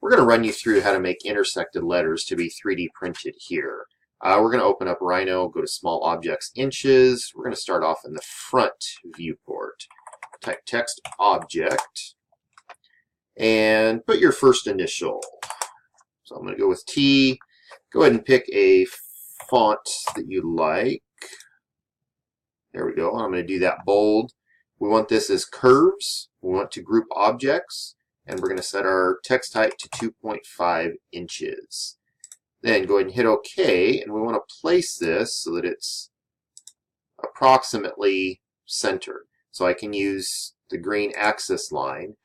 We're going to run you through how to make intersected letters to be 3D printed here. We're going to open up Rhino, go to Small Objects, Inches. We're going to start off in the front viewport. Type text object and put your first initial. So I'm going to go with T. Go ahead and pick a font that you like. There we go. I'm going to do that bold. We want this as curves. We want to group objects. And we're going to set our text height to 2.5 inches. Then go ahead and hit OK. And we want to place this so that it's approximately centered. So I can use the green axis line.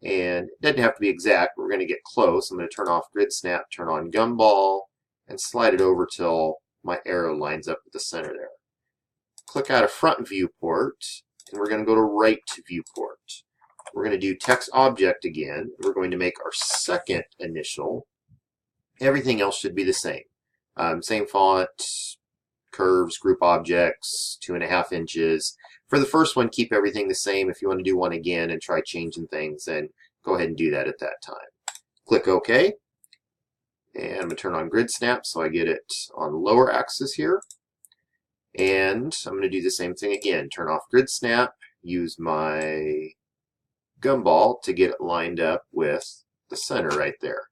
And it doesn't have to be exact, but we're going to get close. I'm going to turn off Grid Snap, turn on Gumball, and slide it over till my arrow lines up with the center there. Click out of front viewport, and we're going to go to right viewport. We're going to do text object again. We're going to make our second initial. Everything else should be the same. Same font, curves, group objects, 2.5 inches. For the first one, keep everything the same. If you want to do one again and try changing things, then go ahead and do that at that time. Click OK. And I'm going to turn on Grid Snap so I get it on the lower axis here. And I'm going to do the same thing again. Turn off Grid Snap, use my Gumball to get it lined up with the center right there.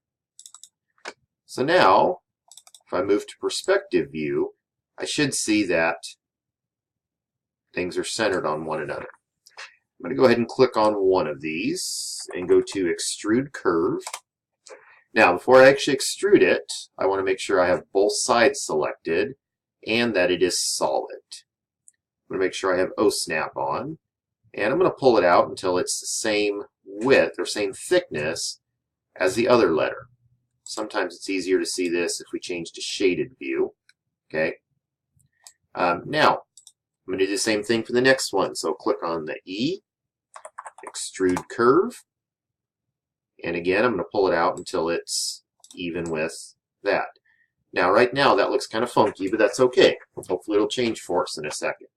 So now, if I move to perspective view, I should see that things are centered on one another. I'm going to go ahead and click on one of these and go to Extrude Curve. Now, before I actually extrude it, I want to make sure I have both sides selected and that it is solid. I'm going to make sure I have O-Snap on. And I'm going to pull it out until it's the same width or same thickness as the other letter. Sometimes it's easier to see this if we change to shaded view. Okay. Now, I'm going to do the same thing for the next one. So click on the E, Extrude Curve. And again, I'm going to pull it out until it's even with that. Now, right now, that looks kind of funky, but that's okay. Hopefully, it'll change for us in a second.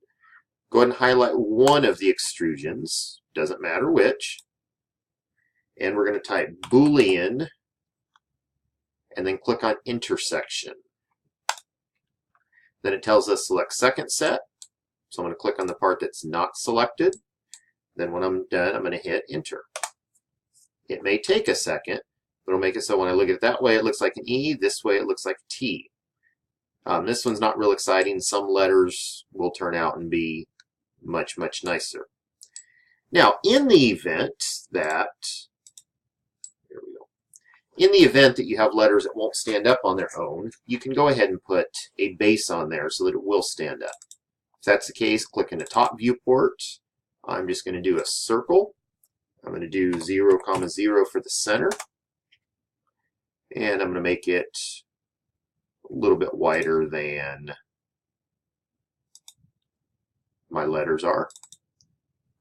Go ahead and highlight one of the extrusions. Doesn't matter which. And we're going to type Boolean and then click on Intersection. Then it tells us select second set. So I'm going to click on the part that's not selected. Then when I'm done, I'm going to hit Enter. It may take a second, but it'll make it so when I look at it that way, it looks like an E. This way, it looks like a T. This one's not real exciting. Some letters will turn out and be much, much nicer. Now, in the event that, here we go. In the event that you have letters that won't stand up on their own, you can go ahead and put a base on there so that it will stand up. If that's the case, click in the top viewport. I'm just going to do a circle. I'm going to do 0, 0 for the center. And I'm going to make it a little bit wider than my letters are.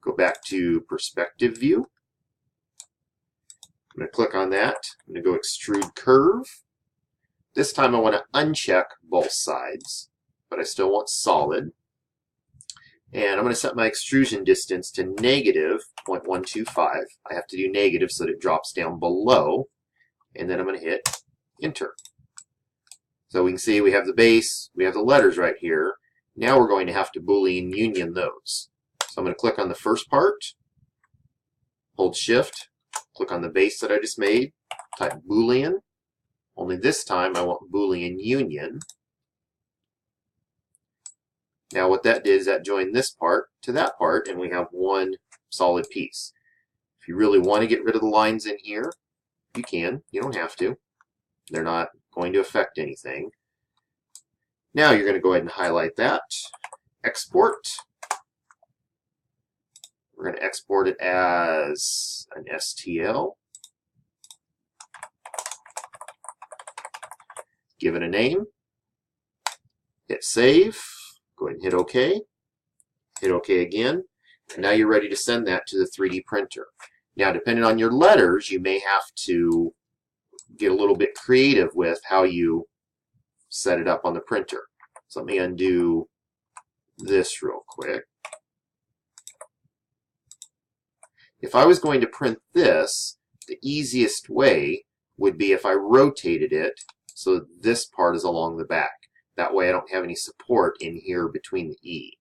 Go back to perspective view. I'm going to click on that. I'm going to go Extrude Curve. This time I want to uncheck both sides, but I still want solid. And I'm going to set my extrusion distance to negative 0.125. I have to do negative so that it drops down below. And then I'm going to hit Enter. So we can see we have the base, we have the letters right here. Now we're going to have to Boolean union those. So I'm going to click on the first part, hold Shift, click on the base that I just made, type Boolean. Only this time I want Boolean union. Now what that did is that joined this part to that part, and we have one solid piece. If you really want to get rid of the lines in here, you can. You don't have to. They're not going to affect anything. Now you're going to go ahead and highlight that. Export. We're going to export it as an STL. Give it a name. Hit Save. Go ahead and hit OK. Hit OK again. And now you're ready to send that to the 3D printer. Now, depending on your letters, you may have to get a little bit creative with how you set it up on the printer. So let me undo this real quick. If I was going to print this, the easiest way would be if I rotated it so this part is along the back. That way I don't have any support in here between the E.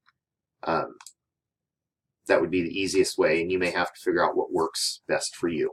That would be the easiest way, and you may have to figure out what works best for you.